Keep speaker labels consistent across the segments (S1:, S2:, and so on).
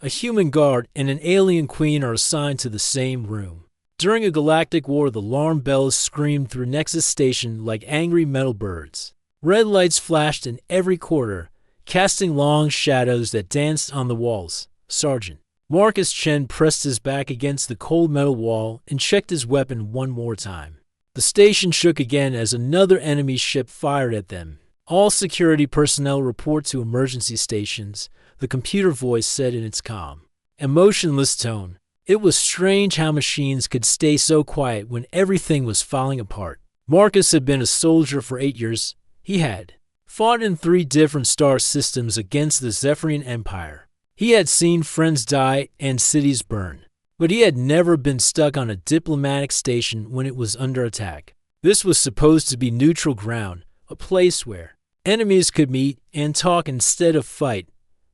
S1: A human guard and an alien queen are assigned to the same room. During a galactic war, the alarm bells screamed through Nexus Station like angry metal birds. Red lights flashed in every corridor, casting long shadows that danced on the walls. Sergeant Marcus Chen pressed his back against the cold metal wall and checked his weapon one more time. The station shook again as another enemy ship fired at them. All security personnel report to emergency stations, the computer voice said in its calm, emotionless tone. It was strange how machines could stay so quiet when everything was falling apart. Marcus had been a soldier for 8 years. He had fought in 3 different star systems against the Zephyrian Empire. He had seen friends die and cities burn. But he had never been stuck on a diplomatic station when it was under attack. This was supposed to be neutral ground, a place where enemies could meet and talk instead of fight.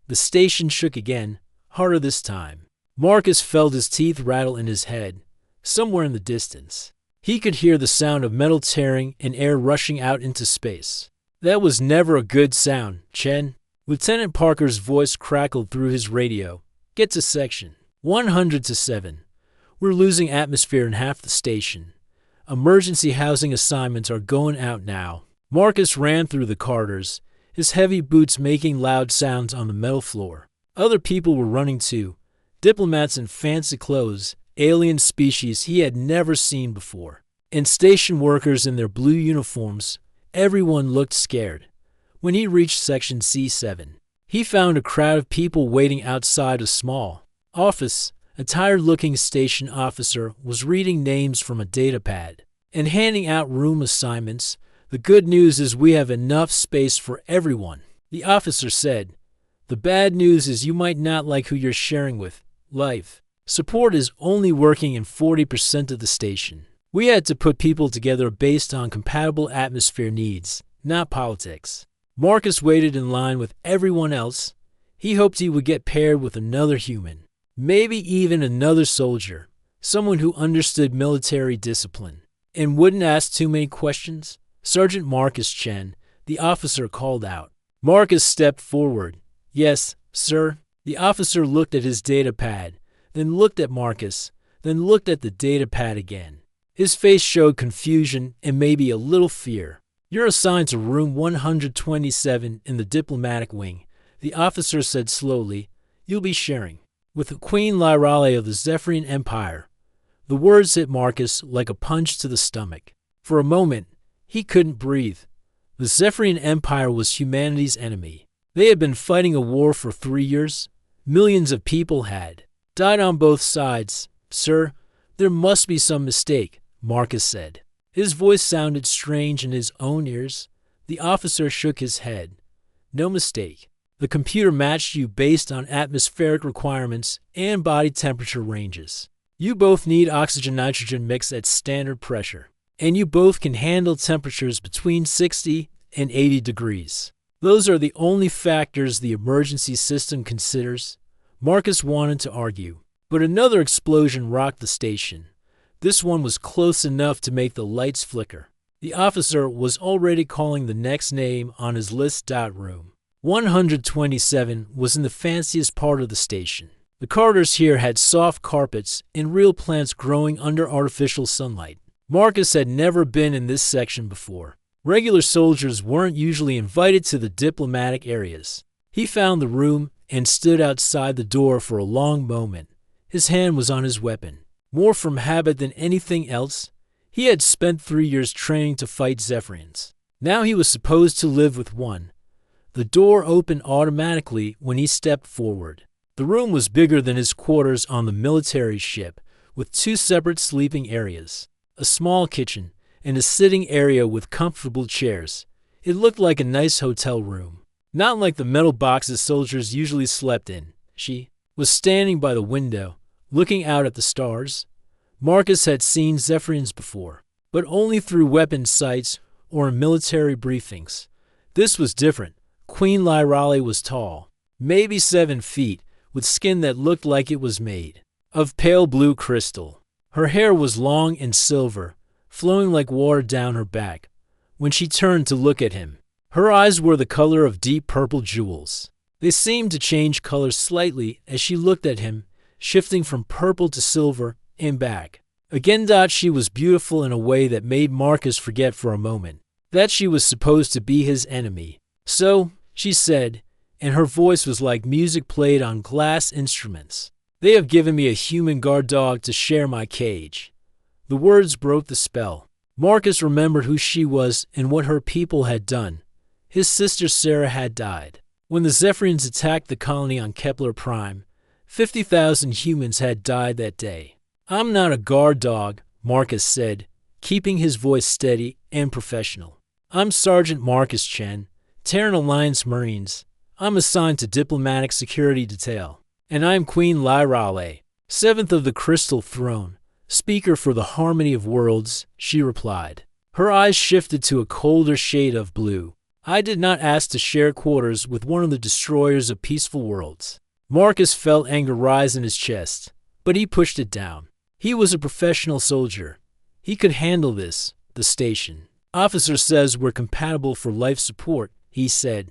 S1: The station shook again, harder this time. Marcus felt his teeth rattle in his head. Somewhere in the distance, he could hear the sound of metal tearing and air rushing out into space. That was never a good sound, Chen. Lieutenant Parker's voice crackled through his radio. Get to section 107. We're losing atmosphere in half the station. Emergency housing assignments are going out now. Marcus ran through the corridors, his heavy boots making loud sounds on the metal floor. Other people were running too. Diplomats in fancy clothes, alien species he had never seen before, and station workers in their blue uniforms. Everyone looked scared. When he reached section C7, he found a crowd of people waiting outside a small office. A tired-looking station officer was reading names from a datapad and handing out room assignments. The good news is we have enough space for everyone, the officer said. The bad news is you might not like who you're sharing with. Life support is only working in 40% of the station. We had to put people together based on compatible atmosphere needs, not politics. Marcus waited in line with everyone else. He hoped he would get paired with another human, maybe even another soldier, someone who understood military discipline and wouldn't ask too many questions. Sergeant Marcus Chen, the officer called out. Marcus stepped forward. Yes, sir. The officer looked at his datapad, then looked at Marcus, then looked at the datapad again. His face showed confusion and maybe a little fear. You're assigned to room 127 in the diplomatic wing, the officer said slowly. You'll be sharing with the Queen Lyrale of the Zephyrian Empire. The words hit Marcus like a punch to the stomach. For a moment, he couldn't breathe. The Zephyrian Empire was humanity's enemy. They had been fighting a war for 3 years. Millions of people had died on both sides. Sir, there must be some mistake, Marcus said. His voice sounded strange in his own ears. The officer shook his head. No mistake. The computer matched you based on atmospheric requirements and body temperature ranges. You both need oxygen-nitrogen mix at standard pressure, and you both can handle temperatures between 60 and 80 degrees. Those are the only factors the emergency system considers. Marcus wanted to argue, but another explosion rocked the station. This one was close enough to make the lights flicker. The officer was already calling the next name on his list. Room 127 was in the fanciest part of the station. The corridors here had soft carpets and real plants growing under artificial sunlight. Marcus had never been in this section before. Regular soldiers weren't usually invited to the diplomatic areas. He found the room and stood outside the door for a long moment. His hand was on his weapon. More from habit than anything else, he had spent 3 years training to fight Zephyrians. Now he was supposed to live with one. The door opened automatically when he stepped forward. The room was bigger than his quarters on the military ship, with 2 separate sleeping areas, a small kitchen, and a sitting area with comfortable chairs. It looked like a nice hotel room, not like the metal boxes soldiers usually slept in. She was standing by the window, looking out at the stars. Marcus had seen Zephyrians before, but only through weapon sights or in military briefings. This was different. Queen Lyrale was tall, maybe 7 feet, with skin that looked like it was made of pale blue crystal. Her hair was long and silver, flowing like water down her back. When she turned to look at him, her eyes were the color of deep purple jewels. They seemed to change color slightly as she looked at him, shifting from purple to silver and back. Again, she was beautiful in a way that made Marcus forget for a moment that she was supposed to be his enemy. "So," she said, and her voice was like music played on glass instruments, "they have given me a human guard dog to share my cage." The words broke the spell. Marcus remembered who she was and what her people had done. His sister Sarah had died. When the Zephyrians attacked the colony on Kepler Prime, 50,000 humans had died that day. "I'm not a guard dog," Marcus said, keeping his voice steady and professional. "I'm Sergeant Marcus Chen, Terran Alliance Marines. I'm assigned to Diplomatic Security Detail. And I'm Queen Lyrale, 7th of the Crystal Throne, Speaker for the Harmony of Worlds," she replied. Her eyes shifted to a colder shade of blue. "I did not ask to share quarters with one of the destroyers of peaceful worlds." Marcus felt anger rise in his chest, but he pushed it down. He was a professional soldier. He could handle this. "The station officer says we're compatible for life support," he said.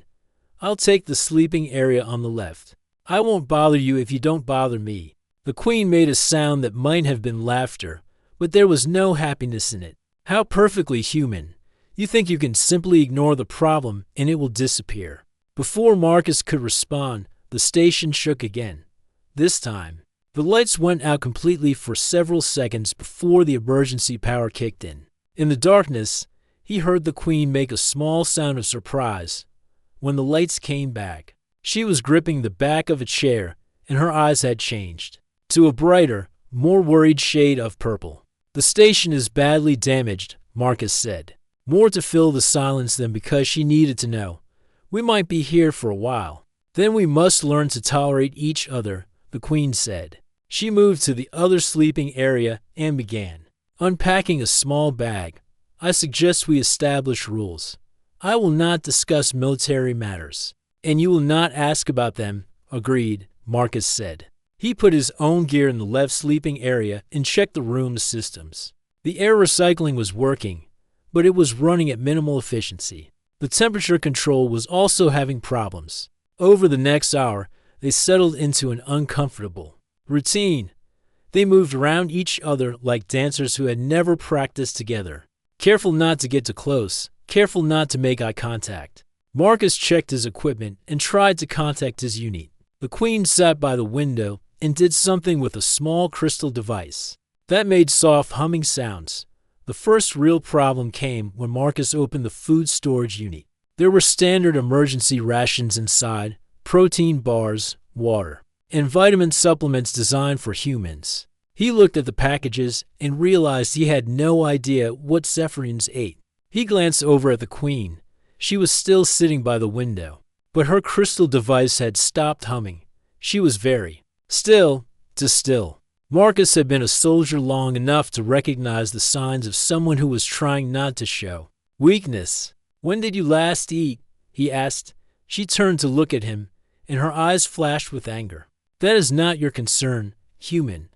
S1: "I'll take the sleeping area on the left. I won't bother you if you don't bother me." The Queen made a sound that might have been laughter, but there was no happiness in it. "How perfectly human. You think you can simply ignore the problem and it will disappear." Before Marcus could respond, the station shook again. This time, the lights went out completely for several seconds before the emergency power kicked in. In the darkness, he heard the Queen make a small sound of surprise. When the lights came back, she was gripping the back of a chair, and her eyes had changed to a brighter, more worried shade of purple. "The station is badly damaged," Marcus said, more to fill the silence than because she needed to know. "We might be here for a while. Then we must learn to tolerate each other," the Queen said. She moved to the other sleeping area and began unpacking a small bag. "I suggest we establish rules. I will not discuss military matters, and you will not ask about them." "Agreed," Marcus said. He put his own gear in the left sleeping area and checked the room's systems. The air recycling was working, but it was running at minimal efficiency. The temperature control was also having problems. Over the next hour, they settled into an uncomfortable routine. They moved around each other like dancers who had never practiced together. Careful not to get too close, careful not to make eye contact. Marcus checked his equipment and tried to contact his unit. The Queen sat by the window and did something with a small crystal device that made soft humming sounds. The first real problem came when Marcus opened the food storage unit. There were standard emergency rations inside, protein bars, water, and vitamin supplements designed for humans. He looked at the packages and realized he had no idea what Zephyrians ate. He glanced over at the Queen. She was still sitting by the window, but her crystal device had stopped humming. She was very still. Marcus had been a soldier long enough to recognize the signs of someone who was trying not to show weakness. "When did you last eat?" he asked. She turned to look at him, and her eyes flashed with anger. "That is not your concern, human."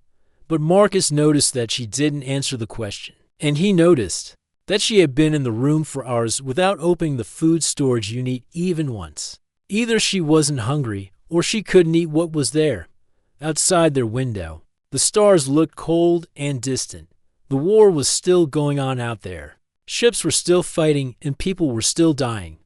S1: But Marcus noticed that she didn't answer the question, and he noticed that she had been in the room for hours without opening the food storage unit even once. Either she wasn't hungry, or she couldn't eat what was there. Outside their window, the stars looked cold and distant. The war was still going on out there. Ships were still fighting and people were still dying.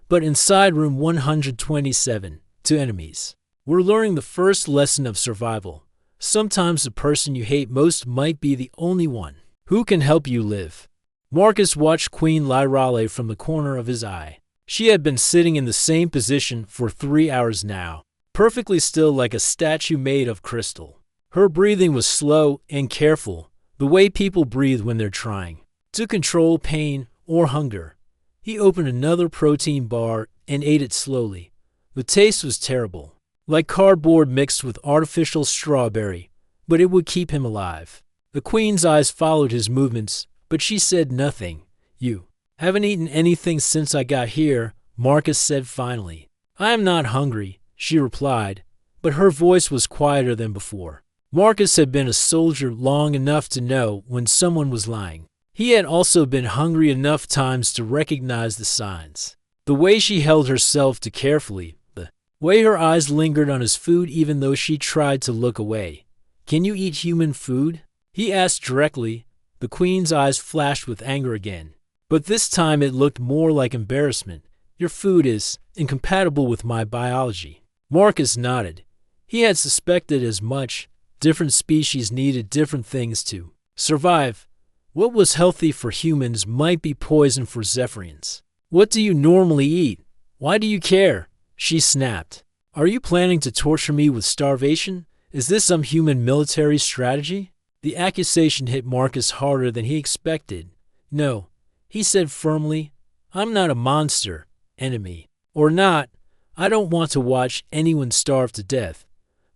S1: But inside room 127, two enemies were learning the first lesson of survival. Sometimes the person you hate most might be the only one who can help you live. Marcus watched Queen Lyrale from the corner of his eye. She had been sitting in the same position for 3 hours now, perfectly still like a statue made of crystal. Her breathing was slow and careful, the way people breathe when they're trying to control pain or hunger. He opened another protein bar and ate it slowly. The taste was terrible, like cardboard mixed with artificial strawberry, but it would keep him alive. The Queen's eyes followed his movements, but she said nothing. "You haven't eaten anything since I got here," Marcus said finally. "I am not hungry," she replied, but her voice was quieter than before. Marcus had been a soldier long enough to know when someone was lying. He had also been hungry enough times to recognize the signs. The way she held herself too carefully, the Wei, her eyes lingered on his food even though she tried to look away. Can you eat human food? He asked directly. The queen's eyes flashed with anger again. But this time it looked more like embarrassment. Your food is incompatible with my biology. Marcus nodded. He had suspected as much. Different species needed different things to survive. What was healthy for humans might be poison for Zephyrians. What do you normally eat? Why do you care? She snapped. Are you planning to torture me with starvation? Is this some human military strategy? The accusation hit Marcus harder than he expected. No, he said firmly. I'm not a monster, enemy. Or not, I don't want to watch anyone starve to death.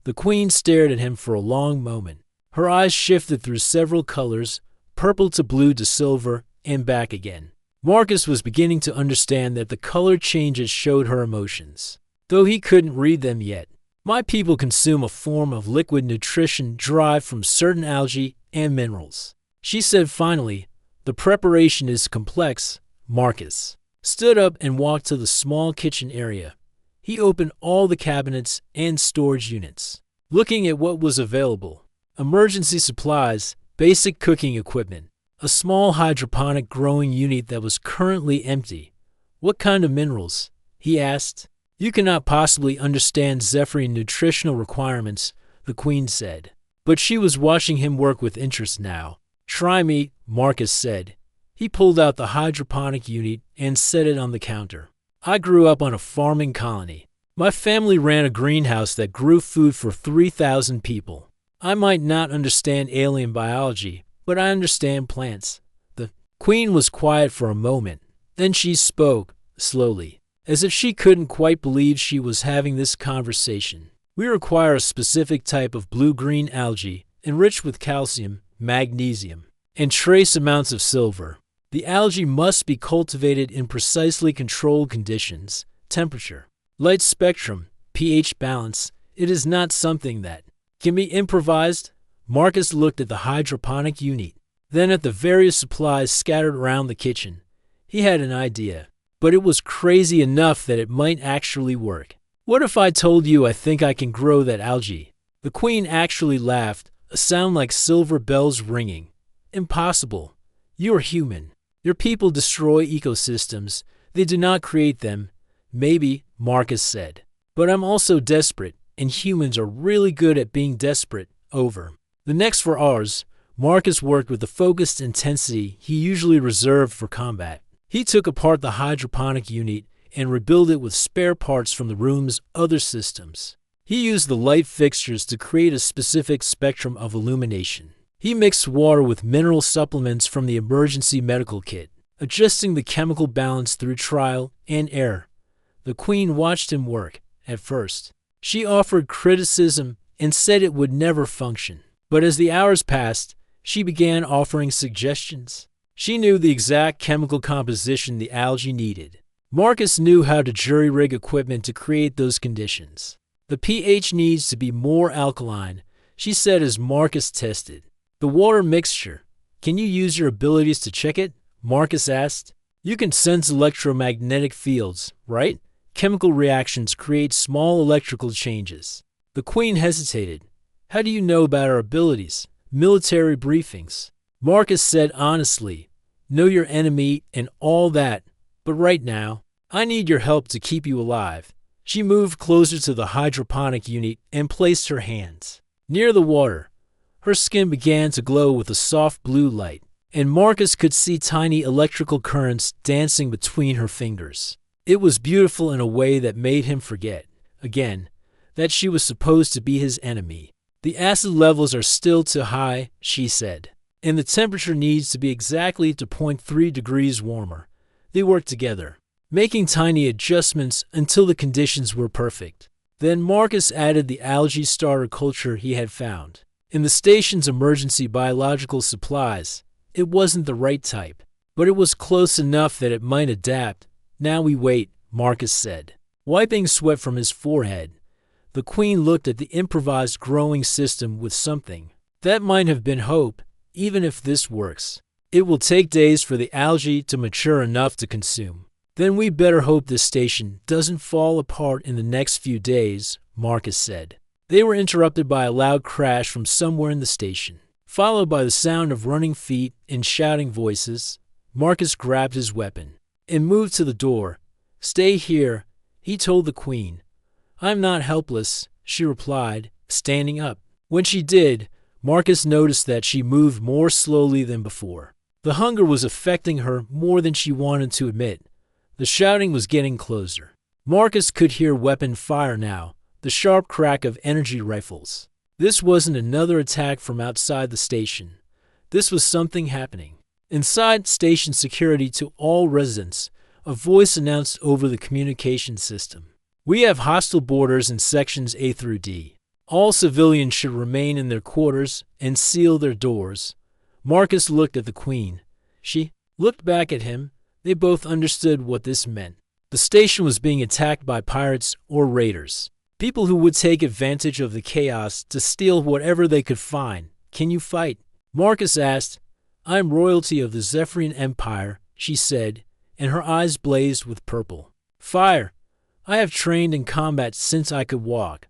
S1: The queen stared at him for a long moment. Her eyes shifted through several colors, purple to blue to silver, and back again. Marcus was beginning to understand that the color changes showed her emotions, though he couldn't read them yet. My people consume a form of liquid nutrition derived from certain algae and minerals. She said finally, the preparation is complex. Marcus stood up and walked to the small kitchen area. He opened all the cabinets and storage units, looking at what was available. Emergency supplies, basic cooking equipment, a small hydroponic growing unit that was currently empty. What kind of minerals? He asked. You cannot possibly understand Zephyrian nutritional requirements, the queen said. But she was watching him work with interest now. Try me, Marcus said. He pulled out the hydroponic unit and set it on the counter. I grew up on a farming colony. My family ran a greenhouse that grew food for 3,000 people. I might not understand alien biology, but I understand plants. The queen was quiet for a moment. Then she spoke, slowly, as if she couldn't quite believe she was having this conversation. We require a specific type of blue-green algae, enriched with calcium, magnesium, and trace amounts of silver. The algae must be cultivated in precisely controlled conditions, temperature, light spectrum, pH balance. It is not something that can be improvised. Marcus looked at the hydroponic unit, then at the various supplies scattered around the kitchen. He had an idea, but it was crazy enough that it might actually work. What if I told you I think I can grow that algae? The queen actually laughed, a sound like silver bells ringing. Impossible. You are human. Your people destroy ecosystems. They do not create them. Maybe, Marcus said. But I'm also desperate, and humans are really good at being desperate. Over. The next 4 hours, Marcus worked with the focused intensity he usually reserved for combat. He took apart the hydroponic unit and rebuilt it with spare parts from the room's other systems. He used the light fixtures to create a specific spectrum of illumination. He mixed water with mineral supplements from the emergency medical kit, adjusting the chemical balance through trial and error. The queen watched him work. At first, she offered criticism and said it would never function. But as the hours passed, she began offering suggestions. She knew the exact chemical composition the algae needed. Marcus knew how to jury-rig equipment to create those conditions. The pH needs to be more alkaline, she said as Marcus tested. The water mixture. Can you use your abilities to check it? Marcus asked. You can sense electromagnetic fields, right? Chemical reactions create small electrical changes. The queen hesitated. How do you know about our abilities? Military briefings. Marcus said honestly, know your enemy and all that, but right now, I need your help to keep you alive. She moved closer to the hydroponic unit and placed her hands near the water. Her skin began to glow with a soft blue light, and Marcus could see tiny electrical currents dancing between her fingers. It was beautiful in a way that made him forget, again, that she was supposed to be his enemy. The acid levels are still too high, she said, and the temperature needs to be exactly to 0.3 degrees warmer. They worked together, making tiny adjustments until the conditions were perfect. Then Marcus added the algae starter culture he had found. In the station's emergency biological supplies, it wasn't the right type, but it was close enough that it might adapt. Now we wait, Marcus said, wiping sweat from his forehead. The queen looked at the improvised growing system with something. That might have been hope, even if this works. It will take days for the algae to mature enough to consume. Then we better hope this station doesn't fall apart in the next few days, Marcus said. They were interrupted by a loud crash from somewhere in the station, followed by the sound of running feet and shouting voices. Marcus grabbed his weapon and moved to the door. "Stay here," he told the Queen. "I'm not helpless," she replied, standing up. When she did, Marcus noticed that she moved more slowly than before. The hunger was affecting her more than she wanted to admit. The shouting was getting closer. Marcus could hear weapon fire now, the sharp crack of energy rifles. This wasn't another attack from outside the station. This was something happening. Inside station security to all residents, a voice announced over the communication system. "We have hostile boarders in sections A through D. All civilians should remain in their quarters and seal their doors." Marcus looked at the Queen. She looked back at him. They both understood what this meant. The station was being attacked by pirates or raiders. People who would take advantage of the chaos to steal whatever they could find. "Can you fight?" Marcus asked. "I'm royalty of the Zephyrian Empire," she said, and her eyes blazed with purple. "Fire! I have trained in combat since I could walk."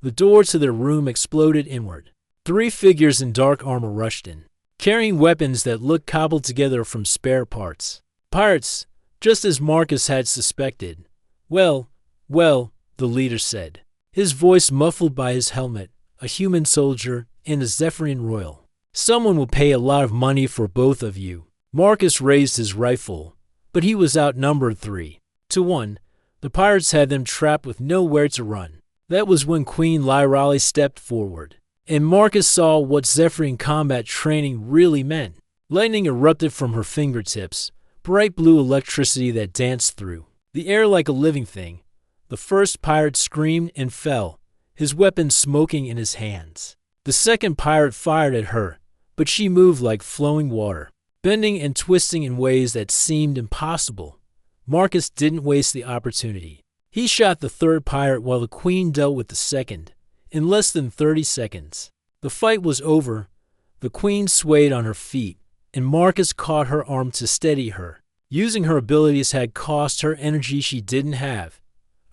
S1: The door to their room exploded inward. 3 figures in dark armor rushed in, carrying weapons that looked cobbled together from spare parts. Pirates, just as Marcus had suspected. Well, the leader said, his voice muffled by his helmet, "a human soldier and a Zephyrian royal. Someone will pay a lot of money for both of you." Marcus raised his rifle, but he was outnumbered 3-1. The pirates had them trapped with nowhere to run. That was when Queen Lyrali stepped forward, and Marcus saw what Zephyrian combat training really meant. Lightning erupted from her fingertips, bright blue electricity that danced through the air like a living thing. The first pirate screamed and fell, his weapon smoking in his hands. The second pirate fired at her, but she moved like flowing water, bending and twisting in ways that seemed impossible. Marcus didn't waste the opportunity. He shot the third pirate while the Queen dealt with the second. In less than 30 seconds, the fight was over. The Queen swayed on her feet, and Marcus caught her arm to steady her. Using her abilities had cost her energy she didn't have.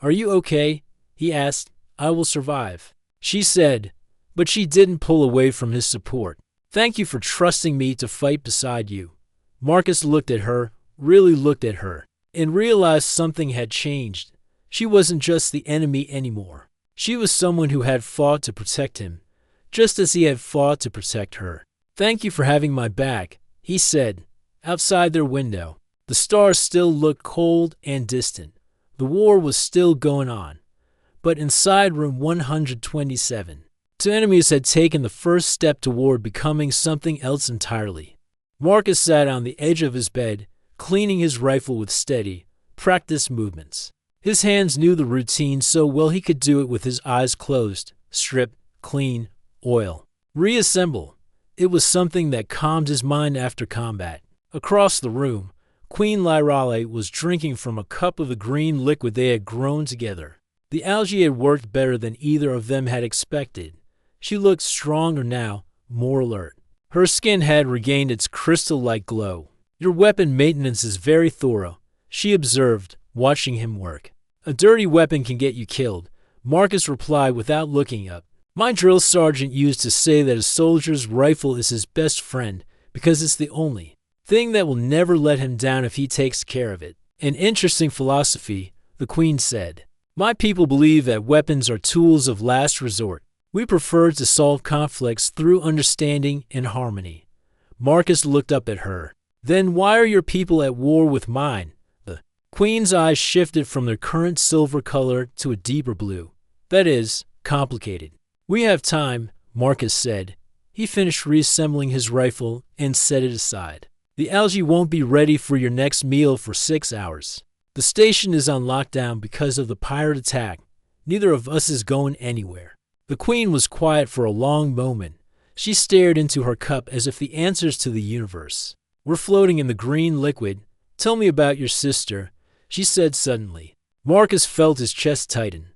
S1: "Are you okay?" he asked. "I will survive," she said, but she didn't pull away from his support. "Thank you for trusting me to fight beside you." Marcus looked at her, really looked at her, and realized something had changed. She wasn't just the enemy anymore. She was someone who had fought to protect him, just as he had fought to protect her. "Thank you for having my back," he said. Outside their window, the stars still looked cold and distant. The war was still going on. But inside room 127, 2 enemies had taken the first step toward becoming something else entirely. Marcus sat on the edge of his bed, cleaning his rifle with steady, practiced movements. His hands knew the routine so well he could do it with his eyes closed. Strip, clean, oil, reassemble. It was something that calmed his mind after combat. Across the room, Queen Lyrali was drinking from a cup of the green liquid they had grown together. The algae had worked better than either of them had expected. She looked stronger now, more alert. Her skin had regained its crystal-like glow. "Your weapon maintenance is very thorough," she observed, watching him work. "A dirty weapon can get you killed," Marcus replied without looking up. "My drill sergeant used to say that a soldier's rifle is his best friend because it's the only thing that will never let him down if he takes care of it." "An interesting philosophy," the Queen said. "My people believe that weapons are tools of last resort. We prefer to solve conflicts through understanding and harmony." Marcus looked up at her. "Then why are your people at war with mine?" The Queen's eyes shifted from their current silver color to a deeper blue. "That is, complicated." "We have time," Marcus said. He finished reassembling his rifle and set it aside. "The algae won't be ready for your next meal for 6 hours. The station is on lockdown because of the pirate attack. Neither of us is going anywhere." The Queen was quiet for a long moment. She stared into her cup as if the answers to the universe were floating in the green liquid. "Tell me about your sister," she said suddenly. Marcus felt his chest tighten.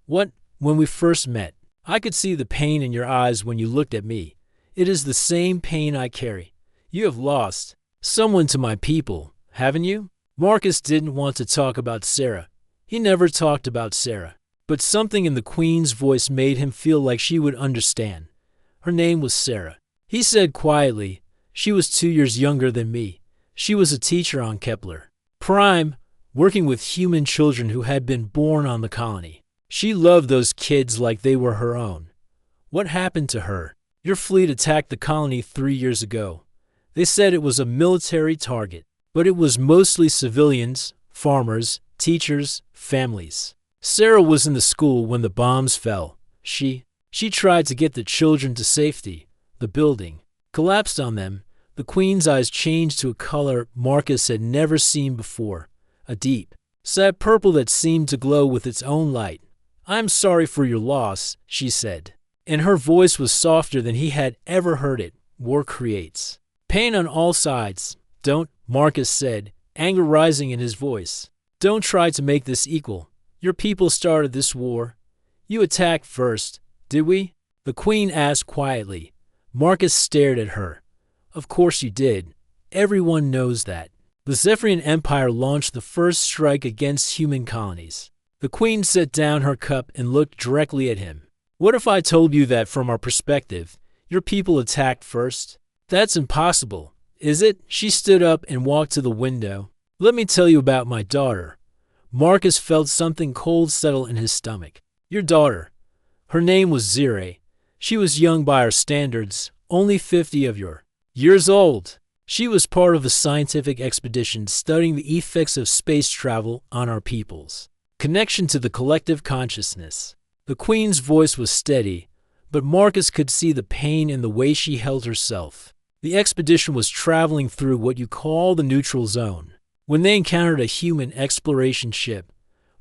S1: "What? When we first met, I could see the pain in your eyes when you looked at me. It is the same pain I carry. You have lost someone to my people, haven't you?" Marcus didn't want to talk about Sarah. He never talked about Sarah. But something in the Queen's voice made him feel like she would understand. Her name was Sarah. He said quietly, "She was 2 years younger than me. She was a teacher on Kepler Prime, working with human children who had been born on the colony. She loved those kids like they were her own. What happened to her? Your fleet attacked the colony 3 years ago. They said it was a military target, but it was mostly civilians, farmers, teachers, families. Sarah was in the school when the bombs fell. She tried to get the children to safety. The building collapsed on them. The Queen's eyes changed to a color Marcus had never seen before, a deep, sad purple that seemed to glow with its own light. "I'm sorry for your loss," she said, and her voice was softer than he had ever heard it. "War creates pain on all sides. Don't," Marcus said, anger rising in his voice. "Don't try to make this equal. Your people started this war. You attacked first, did we?" The Queen asked quietly. Marcus stared at her. "Of course you did. Everyone knows that. The Zephyrian Empire launched the first strike against human colonies." The Queen set down her cup and looked directly at him. "What if I told you that from our perspective, your people attacked first? That's impossible, is it?" She stood up and walked to the window. "Let me tell you about my daughter." Marcus felt something cold settle in his stomach. "Your daughter. Her name was Zire. She was young by our standards, only 50 of your years old. She was part of a scientific expedition studying the effects of space travel on our people's connection to the collective consciousness." The Queen's voice was steady, but Marcus could see the pain in the way she held herself. The expedition was traveling through what you call the neutral zone. When they encountered a human exploration ship,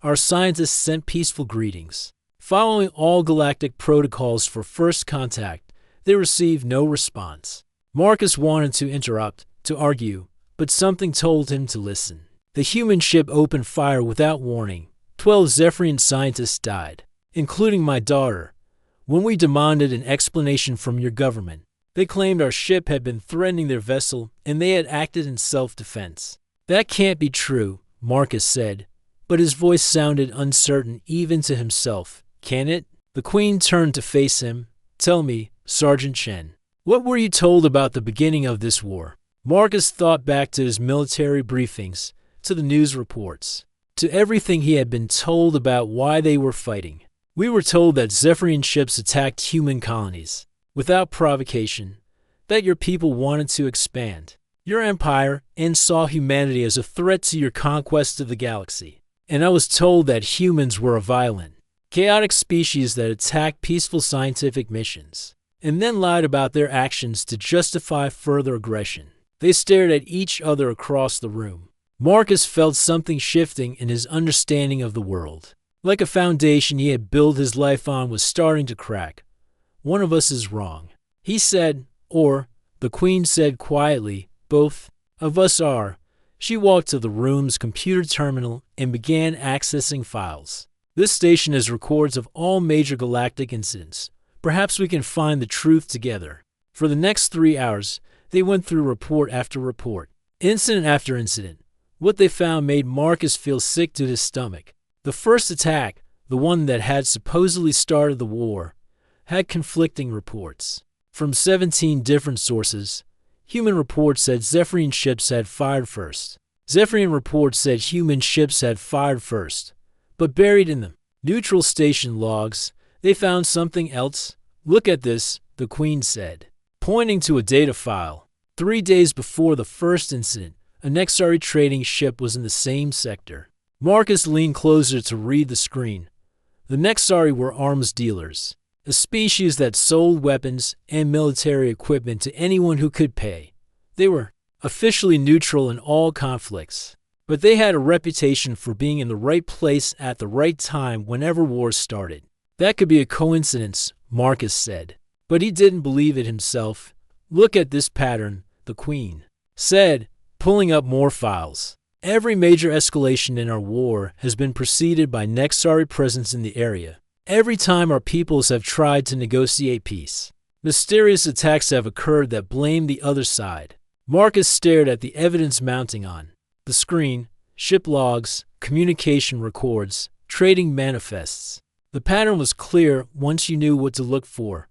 S1: our scientists sent peaceful greetings. Following all galactic protocols for first contact, they received no response. Marcus wanted to interrupt, to argue, but something told him to listen. The human ship opened fire without warning. 12 Zephyrian scientists died, including my daughter. When we demanded an explanation from your government, they claimed our ship had been threatening their vessel and they had acted in self-defense. "That can't be true," Marcus said, but his voice sounded uncertain even to himself. "Can it?" The Queen turned to face him. "Tell me, Sergeant Chen, what were you told about the beginning of this war?" Marcus thought back to his military briefings, to the news reports, to everything he had been told about why they were fighting. "We were told that Zephyrian ships attacked human colonies, without provocation, that your people wanted to expand your empire and saw humanity as a threat to your conquest of the galaxy. And I was told that humans were a violent, chaotic species that attacked peaceful scientific missions, and then lied about their actions to justify further aggression." They stared at each other across the room. Marcus felt something shifting in his understanding of the world. Like a foundation he had built his life on was starting to crack. "One of us is wrong," he said, or, the Queen said quietly, "both of us are." She walked to the room's computer terminal and began accessing files. "This station has records of all major galactic incidents. Perhaps we can find the truth together." For the next 3 hours, they went through report after report, incident after incident. What they found made Marcus feel sick to his stomach. The first attack, the one that had supposedly started the war, had conflicting reports from 17 different sources. Human reports said Zephyrian ships had fired first. Zephyrian reports said human ships had fired first. But buried in the neutral station logs, they found something else. "Look at this," the Queen said, pointing to a data file. 3 days before the first incident, a Nexari trading ship was in the same sector. Marcus leaned closer to read the screen. The Nexari were arms dealers, a species that sold weapons and military equipment to anyone who could pay. They were officially neutral in all conflicts, but they had a reputation for being in the right place at the right time whenever wars started. "That could be a coincidence," Marcus said, but he didn't believe it himself. "Look at this pattern," the Queen said, pulling up more files. "Every major escalation in our war has been preceded by Nexari presence in the area. Every time our peoples have tried to negotiate peace, mysterious attacks have occurred that blame the other side." Marcus stared at the evidence mounting on the screen. ship logs, communication records, trading manifests. The pattern was clear once you knew what to look for.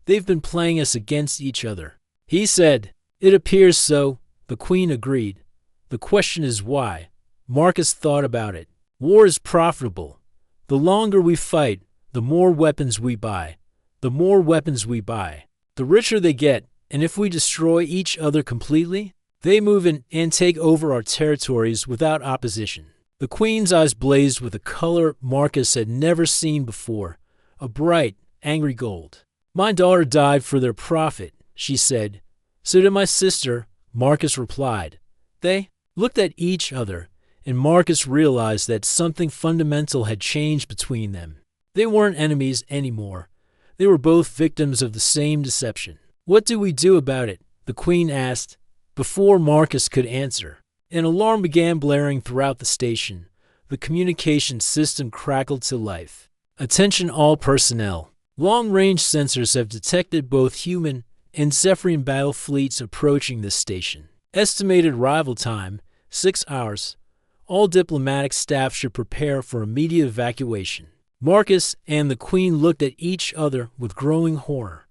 S1: They've been playing us against each other. He said, "It appears so," the Queen agreed. "The question is why." Marcus thought about it. War is profitable. The longer we fight, the more weapons we buy. The more weapons we buy, the richer they get, and if we destroy each other completely, they move in and take over our territories without opposition. The Queen's eyes blazed with a color Marcus had never seen before, a bright, angry gold. "My daughter died for their profit," she said. "So did my sister," Marcus replied. They looked at each other, and Marcus realized that something fundamental had changed between them. They weren't enemies anymore. They were both victims of the same deception. "What do we do about it?" the Queen asked. Before Marcus could answer, an alarm began blaring throughout the station. The communication system crackled to life. "Attention all personnel. Long-range sensors have detected both human and Zephyrian battle fleets approaching this station. Estimated arrival time, 6 hours. All diplomatic staff should prepare for immediate evacuation." Marcus and the Queen looked at each other with growing horror.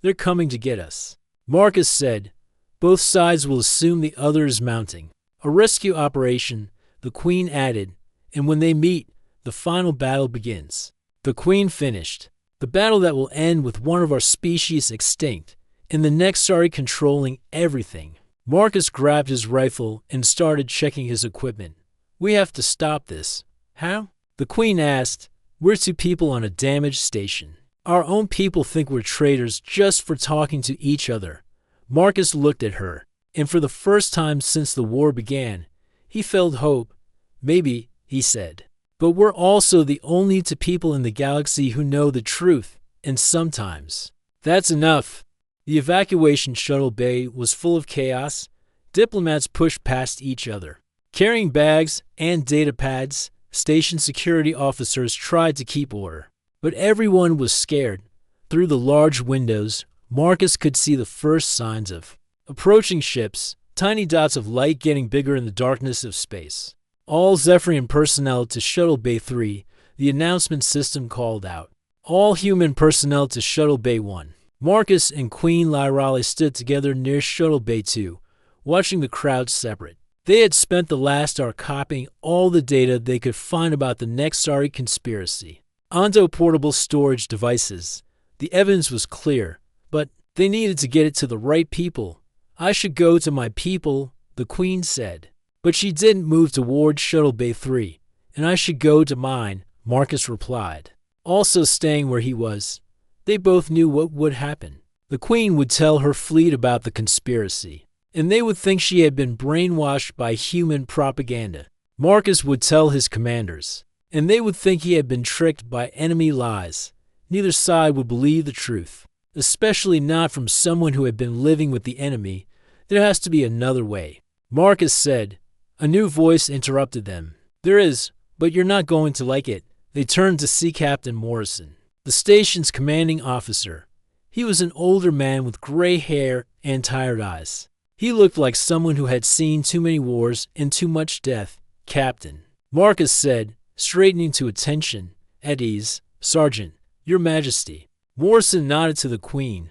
S1: "They're coming to get us," Marcus said. "Both sides will assume the other is mounting a rescue operation," the Queen added, "and when they meet, the final battle begins." The Queen finished. "The battle that will end with one of our species extinct, and the Nexari controlling everything." Marcus grabbed his rifle and started checking his equipment. "We have to stop this." "How?" the Queen asked. "We're two people on a damaged station. Our own people think we're traitors just for talking to each other." Marcus looked at her, and for the first time since the war began, he felt hope. "Maybe," he said. "But we're also the only two people in the galaxy who know the truth, and sometimes." "That's enough." The evacuation shuttle bay was full of chaos. Diplomats pushed past each other, carrying bags and data pads. Station security officers tried to keep order, but everyone was scared. Through the large windows, Marcus could see the first signs of approaching ships, tiny dots of light getting bigger in the darkness of space. "All Zephyrian personnel to Shuttle Bay 3, the announcement system called out. "All human personnel to Shuttle Bay 1. Marcus and Queen Lyrale stood together near Shuttle Bay 2, watching the crowd separate. They had spent the last hour copying all the data they could find about the Nexari conspiracy onto portable storage devices. The evidence was clear, but they needed to get it to the right people. "I should go to my people," the Queen said. But she didn't move toward Shuttle Bay 3, "and I should go to mine," Marcus replied, also staying where he was. They both knew what would happen. The Queen would tell her fleet about the conspiracy, and they would think she had been brainwashed by human propaganda. Marcus would tell his commanders, and they would think he had been tricked by enemy lies. Neither side would believe the truth, especially not from someone who had been living with the enemy. "There has to be another way," Marcus said. A new voice interrupted them. "There is, but you're not going to like it." They turned to see Captain Morrison, the station's commanding officer. He was an older man with gray hair and tired eyes. He looked like someone who had seen too many wars and too much death. "Captain," Marcus said, straightening to attention. "At ease, Sergeant, Your Majesty." Morrison nodded to the Queen.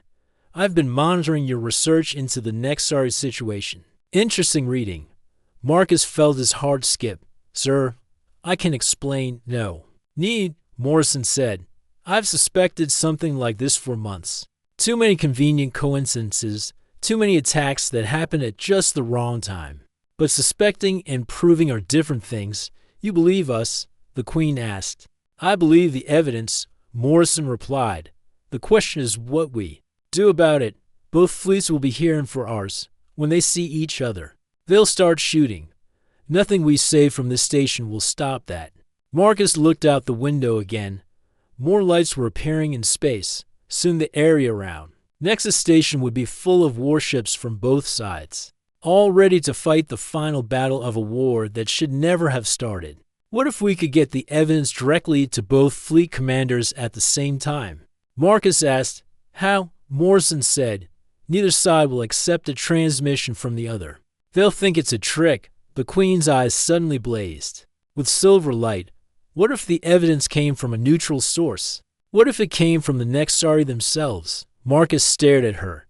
S1: "I've been monitoring your research into the Nexari situation. Interesting reading." Marcus felt his heart skip. "Sir, I can explain." "No need," Morrison said. "I've suspected something like this for months. Too many convenient coincidences. Too many attacks that happen at just the wrong time." "But suspecting and proving are different things. You believe us?" the Queen asked. "I believe the evidence," Morrison replied. "The question is what we do about it. Both fleets will be hearing for ours. When they see each other, they'll start shooting. Nothing we say from this station will stop that." Marcus looked out the window again. More lights were appearing in space. Soon the area around Nexus Station would be full of warships from both sides, all ready to fight the final battle of a war that should never have started. What if we could get the evidence directly to both fleet commanders at the same time? Marcus asked. "How?" Morrison said. "Neither side will accept a transmission from the other. They'll think it's a trick," The Queen's eyes suddenly blazed. With silver light, what if the evidence came from a neutral source? What if it came from the Nexari themselves? Marcus stared at her.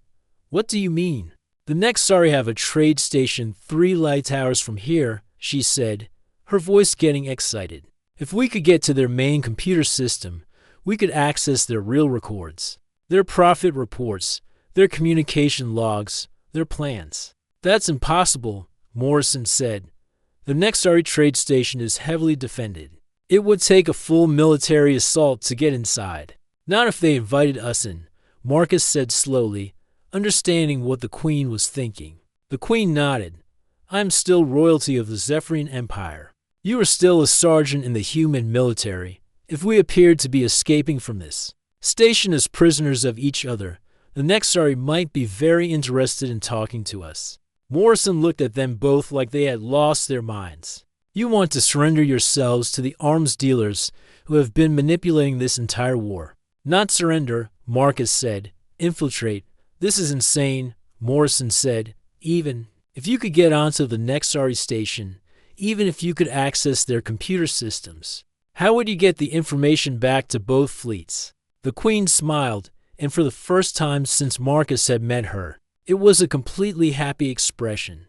S1: What do you mean? The Nexari have a trade station 3 light towers from here, she said, her voice getting excited. If we could get to their main computer system, we could access their real records, their profit reports, their communication logs, their plans. That's impossible, Morrison said. The Nexari trade station is heavily defended. It would take a full military assault to get inside. Not if they invited us in, Marcus said slowly, understanding what the Queen was thinking. The Queen nodded. I am still royalty of the Zephyrian Empire. You are still a sergeant in the human military. If we appeared to be escaping from this station as prisoners of each other, the Nexari might be very interested in talking to us. Morrison looked at them both like they had lost their minds. You want to surrender yourselves to the arms dealers who have been manipulating this entire war. Not surrender, Marcus said. Infiltrate. This is insane, Morrison said. Even if you could get onto the Nexari station, even if you could access their computer systems, how would you get the information back to both fleets? The Queen smiled, and for the first time since Marcus had met her, it was a completely happy expression.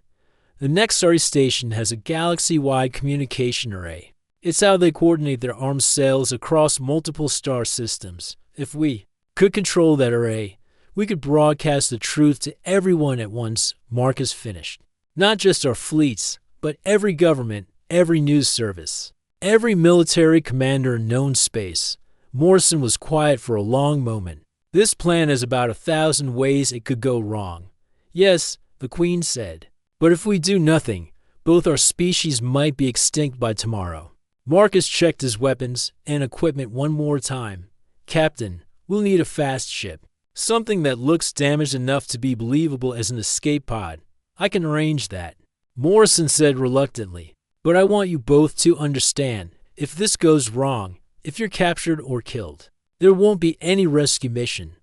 S1: The Nexari station has a galaxy-wide communication array. It's how they coordinate their arms sales across multiple star systems. If we could control that array, we could broadcast the truth to everyone at once, Marcus finished. Not just our fleets, but every government, every news service, every military commander in known space. Morrison was quiet for a long moment. This plan has about 1,000 ways it could go wrong. Yes, the Queen said. But if we do nothing, both our species might be extinct by tomorrow. Marcus checked his weapons and equipment one more time. Captain, we'll need a fast ship. Something that looks damaged enough to be believable as an escape pod. I can arrange that. Morrison said reluctantly. But I want you both to understand, if this goes wrong, if you're captured or killed, there won't be any rescue mission.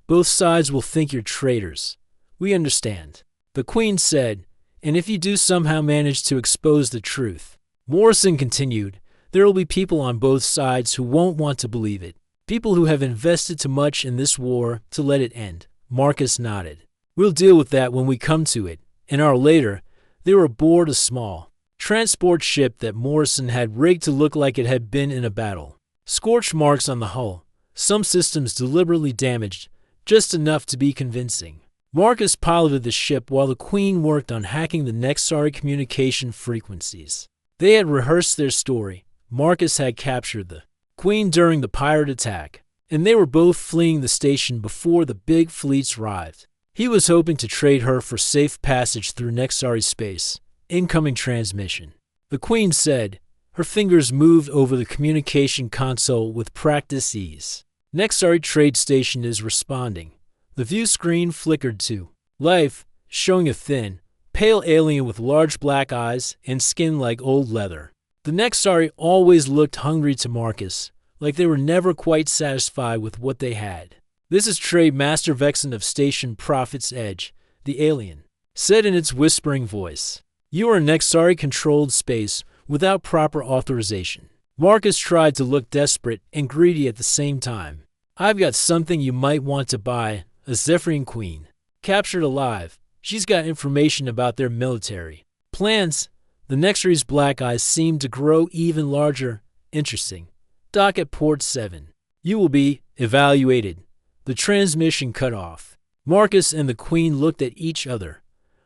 S1: Both sides will think you're traitors. We understand. The Queen said, and if you do somehow manage to expose the truth, Morrison continued, there will be people on both sides who won't want to believe it. People who have invested too much in this war to let it end. Marcus nodded. We'll deal with that when we come to it. An hour later, they were aboard a small transport ship that Morrison had rigged to look like it had been in a battle. Scorch marks on the hull, some systems deliberately damaged, just enough to be convincing. Marcus piloted the ship while the Queen worked on hacking the Nexari communication frequencies. They had rehearsed their story. Marcus had captured the Queen during the pirate attack, and they were both fleeing the station before the big fleets arrived. He was hoping to trade her for safe passage through Nexari space. Incoming transmission. The Queen said. Her fingers moved over the communication console with practice ease. Nexari trade station is responding. The view screen flickered to life, showing a thin, pale alien with large black eyes and skin like old leather. The Nexari always looked hungry to Marcus, like they were never quite satisfied with what they had. This is Trade Master Vexen of Station Prophet's Edge, the alien said in its whispering voice. You are in Nexari-controlled space without proper authorization. Marcus tried to look desperate and greedy at the same time. I've got something you might want to buy. A Zephyrian Queen. Captured alive. She's got information about their military plans. The Nexari's black eyes seemed to grow even larger. Interesting. Dock at port 7. You will be evaluated. The transmission cut off. Marcus and the Queen looked at each other.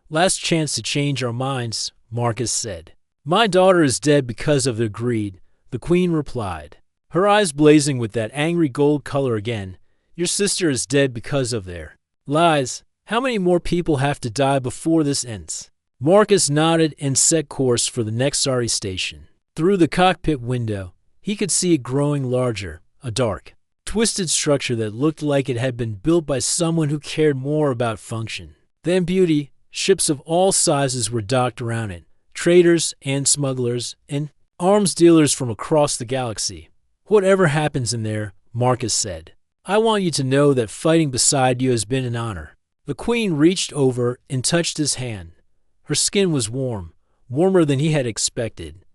S1: Last chance to change our minds, Marcus said. My daughter is dead because of their greed, the Queen replied, her eyes blazing with that angry gold color again. Your sister is dead because of their lies. How many more people have to die before this ends? Marcus nodded and set course for the Nexari station. Through the cockpit window, he could see it growing larger, a dark, twisted structure that looked like it had been built by someone who cared more about function than beauty. Ships of all sizes were docked around it, traders and smugglers and arms dealers from across the galaxy. Whatever happens in there, Marcus said, I want you to know that fighting beside you has been an honor. The Queen reached over and touched his hand. Her skin was warm warmer than he had expected.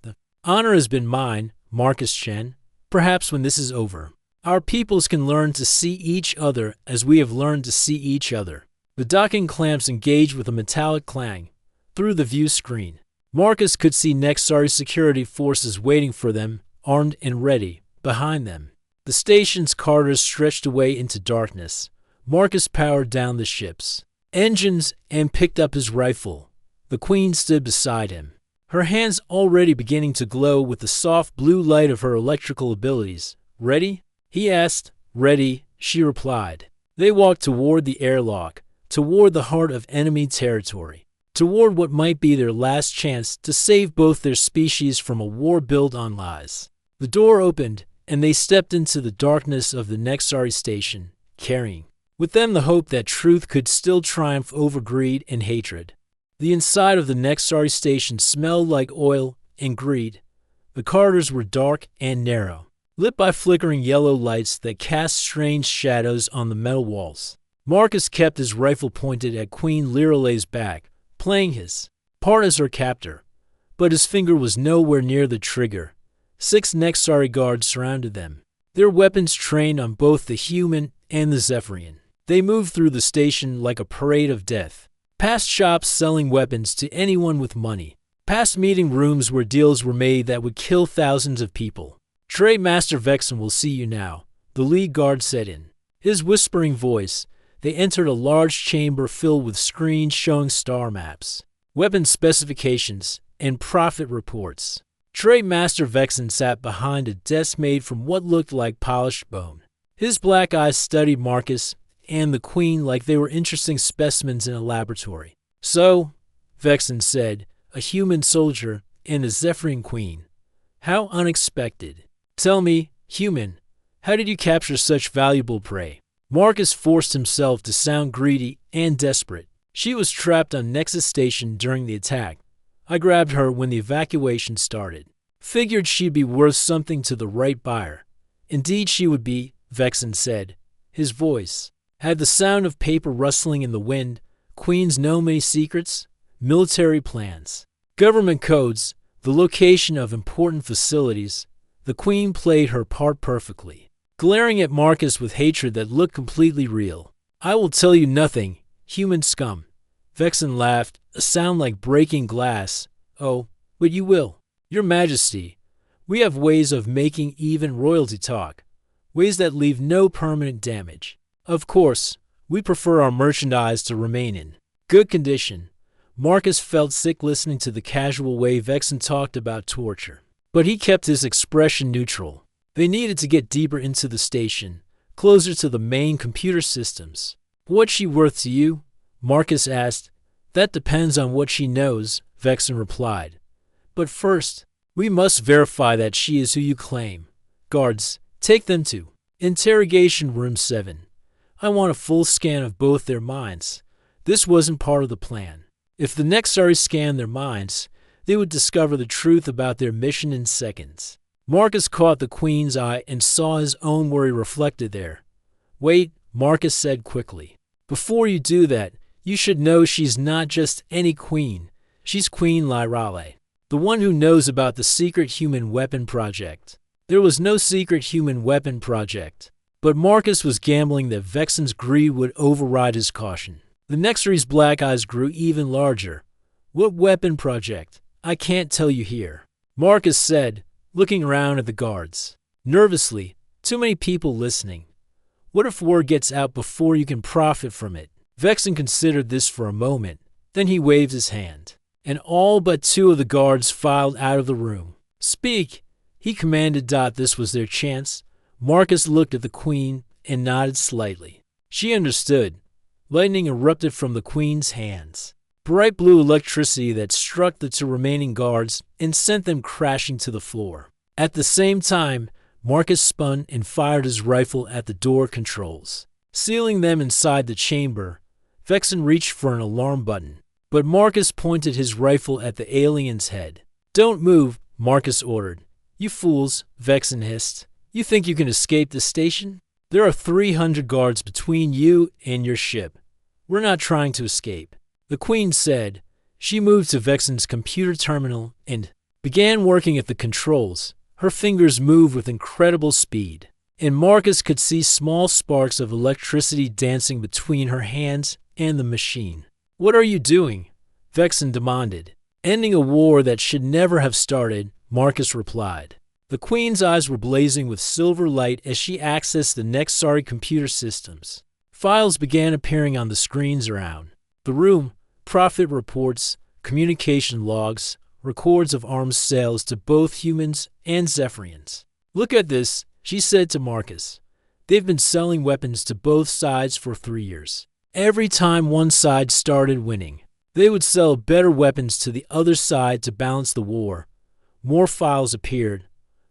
S1: "The honor has been mine, Marcus Chen. Perhaps when this is over, our peoples can learn to see each other as we have learned to see each other." The docking clamps engaged with a metallic clang. Through the view screen, Marcus could see Nexari security forces waiting for them, armed and ready, behind them. The station's corridors stretched away into darkness. Marcus powered down the ship's engines and picked up his rifle. The Queen stood beside him, her hands already beginning to glow with the soft blue light of her electrical abilities. "Ready?" he asked. "Ready," she replied. They walked toward the airlock, toward the heart of enemy territory, toward what might be their last chance to save both their species from a war built on lies. The door opened, and they stepped into the darkness of the Nexari station, carrying with them the hope that truth could still triumph over greed and hatred. The inside of the Nexari station smelled like oil and greed. The corridors were dark and narrow, lit by flickering yellow lights that cast strange shadows on the metal walls. Marcus kept his rifle pointed at Queen Liralay's back, playing his part as her captor, but his finger was nowhere near the trigger. 6 Nexari guards surrounded them, their weapons trained on both the human and the Zephyrian. They moved through the station like a parade of death, past shops selling weapons to anyone with money, past meeting rooms where deals were made that would kill thousands of people. "Trade Master Vexen will see you now," the lead guard said in his whispering voice. They entered a large chamber filled with screens showing star maps, weapon specifications, and profit reports. Trade Master Vexen sat behind a desk made from what looked like polished bone. His black eyes studied Marcus and the Queen like they were interesting specimens in a laboratory. "So," Vexen said, "a human soldier and a Zephyrian Queen. How unexpected. Tell me, human, how did you capture such valuable prey?" Marcus forced himself to sound greedy and desperate. "She was trapped on Nexus Station during the attack. I grabbed her when the evacuation started. Figured she'd be worth something to the right buyer." "Indeed she would be," Vexen said. His voice had the sound of paper rustling in the wind. "Queens know many secrets, military plans, government codes, the location of important facilities." The Queen played her part perfectly, glaring at Marcus with hatred that looked completely real. "I will tell you nothing, human scum." Vexen laughed, a sound like breaking glass. "Oh, but you will. Your Majesty, we have ways of making even royalty talk, ways that leave no permanent damage. Of course, we prefer our merchandise to remain in good condition." Marcus felt sick listening to the casual way Vexen talked about torture, but he kept his expression neutral. They needed to get deeper into the station, closer to the main computer systems. "What's she worth to you?" Marcus asked. "That depends on what she knows," Vexen replied. "But first, we must verify that she is who you claim. Guards, take them to Interrogation Room 7. I want a full scan of both their minds." This wasn't part of the plan. If the Nexari scanned their minds, they would discover the truth about their mission in seconds. Marcus caught the Queen's eye and saw his own worry reflected there. "Wait," Marcus said quickly. "Before you do that, you should know she's not just any queen. She's Queen Liralle, the one who knows about the secret human weapon project." There was no secret human weapon project, but Marcus was gambling that Vexen's greed would override his caution. The Nexari's black eyes grew even larger. "What weapon project? I can't tell you here," Marcus said, looking around at the guards. Nervously, "Too many people listening. What if word gets out before you can profit from it?" Vexen considered this for a moment, then he waved his hand, and all but 2 of the guards filed out of the room. "Speak," he commanded. This was their chance. Marcus looked at the Queen and nodded slightly. She understood. Lightning erupted from the Queen's hands, bright blue electricity that struck the 2 remaining guards and sent them crashing to the floor. At the same time, Marcus spun and fired his rifle at the door controls, sealing them inside the chamber. Vexen reached for an alarm button, but Marcus pointed his rifle at the alien's head. "Don't move," Marcus ordered. "You fools," Vexen hissed. "You think you can escape the station? There are 300 guards between you and your ship. We're not trying to escape." The Queen said. She moved to Vexen's computer terminal and began working at the controls. Her fingers moved with incredible speed, and Marcus could see small sparks of electricity dancing between her hands and the machine. "What are you doing?" Vexen demanded. "Ending a war that should never have started," Marcus replied. The Queen's eyes were blazing with silver light as she accessed the Nexari computer systems. Files began appearing on the screens around the room: profit reports, communication logs, records of arms sales to both humans and Zephyrians. "Look at this," she said to Marcus. "They've been selling weapons to both sides for 3 years. Every time one side started winning, they would sell better weapons to the other side to balance the war." More files appeared.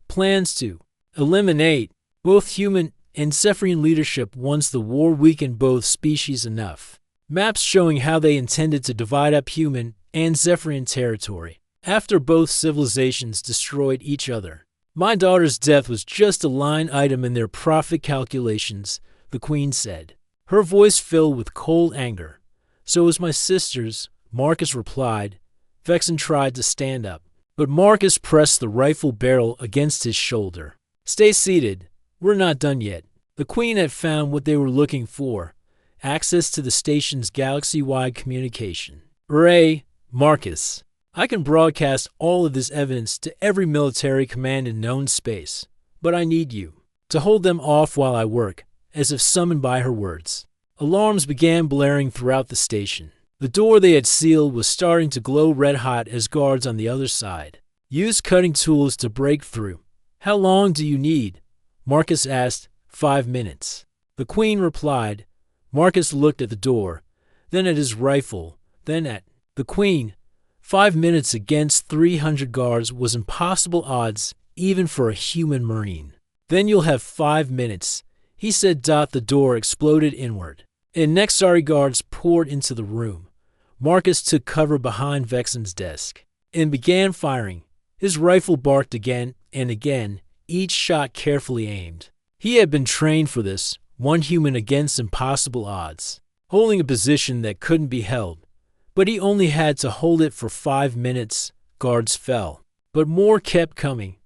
S1: Plans to eliminate both human and Zephyrian leadership once the war weakened both species enough. Maps showing how they intended to divide up human and Zephyrian territory after both civilizations destroyed each other. "My daughter's death was just a line item in their profit calculations," the Queen said. Her voice filled with cold anger. "So was my sister's," Marcus replied. Vexen tried to stand up, but Marcus pressed the rifle barrel against his shoulder. "Stay seated. We're not done yet." The Queen had found what they were looking for: access to the station's galaxy-wide communication. "Ray, Marcus, I can broadcast all of this evidence to every military command in known space, but I need you to hold them off while I work," as if summoned by her words. Alarms began blaring throughout the station. The door they had sealed was starting to glow red-hot as guards on the other side used cutting tools to break through. "How long do you need?" Marcus asked. 5 minutes. The Queen replied. Marcus looked at the door, then at his rifle, then at the Queen. 5 minutes against 300 guards was impossible odds, even for a human marine. "Then you'll have 5 minutes, he said. The door exploded inward, and Nexari guards poured into the room. Marcus took cover behind Vexen's desk and began firing. His rifle barked again and again, each shot carefully aimed. He had been trained for this, one human against impossible odds, holding a position that couldn't be held. But he only had to hold it for 5 minutes. Guards fell, but more kept coming.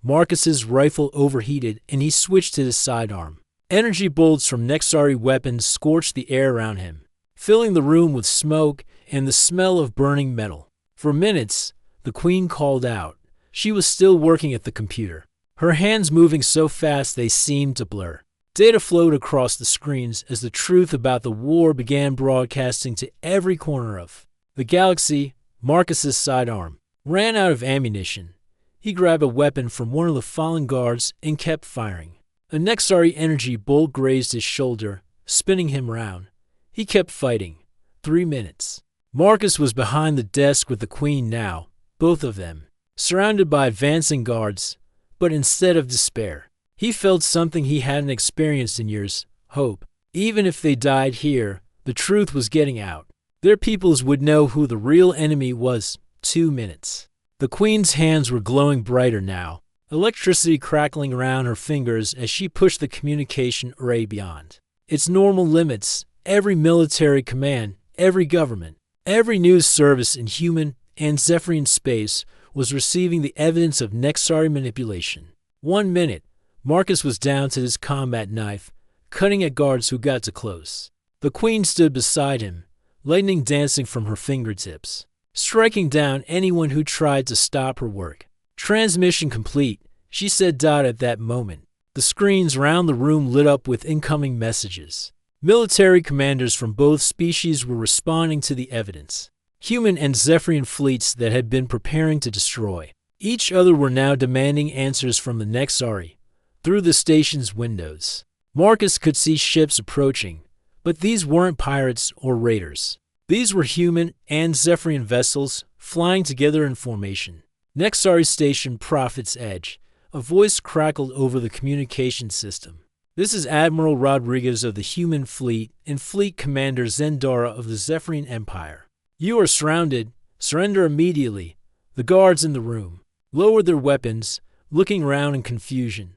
S1: Marcus's rifle overheated and he switched to his sidearm. Energy bolts from Nexari weapons scorched the air around him, filling the room with smoke and the smell of burning metal. For minutes, the Queen called out. She was still working at the computer, her hands moving so fast they seemed to blur. Data flowed across the screens as the truth about the war began broadcasting to every corner of the galaxy. Marcus's sidearm ran out of ammunition. He grabbed a weapon from one of the fallen guards and kept firing. A Nexari energy bolt grazed his shoulder, spinning him round. He kept fighting. 3 minutes. Marcus was behind the desk with the Queen now, both of them, surrounded by advancing guards. But instead of despair, he felt something he hadn't experienced in years: hope. Even if they died here, the truth was getting out. Their peoples would know who the real enemy was. 2 minutes. The Queen's hands were glowing brighter now, electricity crackling around her fingers as she pushed the communication array beyond its normal limits. Every military command, every government, every news service in human and Zephyrian space was receiving the evidence of Nexari manipulation. 1 minute. Marcus was down to his combat knife, cutting at guards who got too close. The Queen stood beside him, lightning dancing from her fingertips, striking down anyone who tried to stop her work. "Transmission complete," she said. At that moment, the screens around the room lit up with incoming messages. Military commanders from both species were responding to the evidence. Human and Zephyrian fleets that had been preparing to destroy each other were now demanding answers from the Nexari. Through the station's windows, Marcus could see ships approaching, but these weren't pirates or raiders. These were human and Zephyrian vessels flying together in formation. Nexari Station Prophet's Edge. A voice crackled over the communication system. "This is Admiral Rodriguez of the Human Fleet and Fleet Commander Zendara of the Zephyrian Empire. You are surrounded. Surrender immediately." The guards in the room lowered their weapons, looking around in confusion.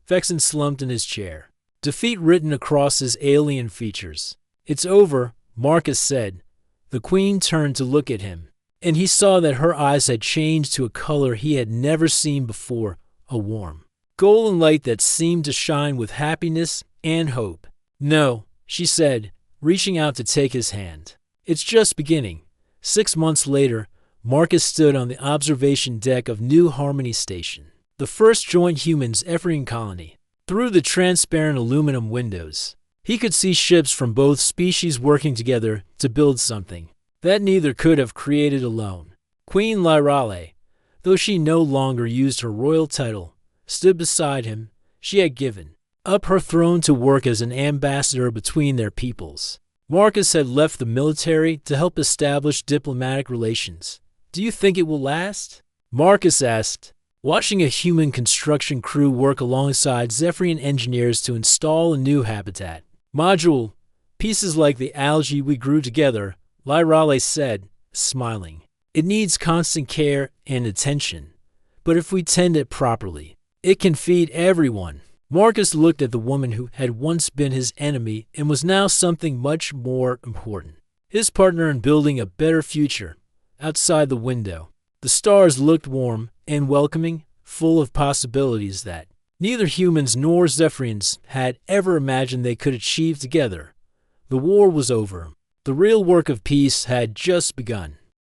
S1: Vexen slumped in his chair, defeat written across his alien features. "It's over," Marcus said. The Queen turned to look at him, and he saw that her eyes had changed to a color he had never seen before, a warm, golden light that seemed to shine with happiness and hope. "No," she said, reaching out to take his hand. "It's just beginning." 6 months later, Marcus stood on the observation deck of New Harmony Station, the first joint humans ever in colony. Through the transparent aluminum windows, he could see ships from both species working together to build something that neither could have created alone. Queen Lyrale, though she no longer used her royal title, stood beside him. She had given up her throne to work as an ambassador between their peoples. Marcus had left the military to help establish diplomatic relations. "Do you think it will last?" Marcus asked, watching a human construction crew work alongside Zephyrian engineers to install a new habitat. "Module, pieces like the algae we grew together," Lyrale said, smiling. "It needs constant care and attention, but if we tend it properly, it can feed everyone." Marcus looked at the woman who had once been his enemy and was now something much more important, his partner in building a better future. Outside the window, the stars looked warm and welcoming, full of possibilities that neither humans nor Zephyrians had ever imagined they could achieve together. The war was over. The real work of peace had just begun.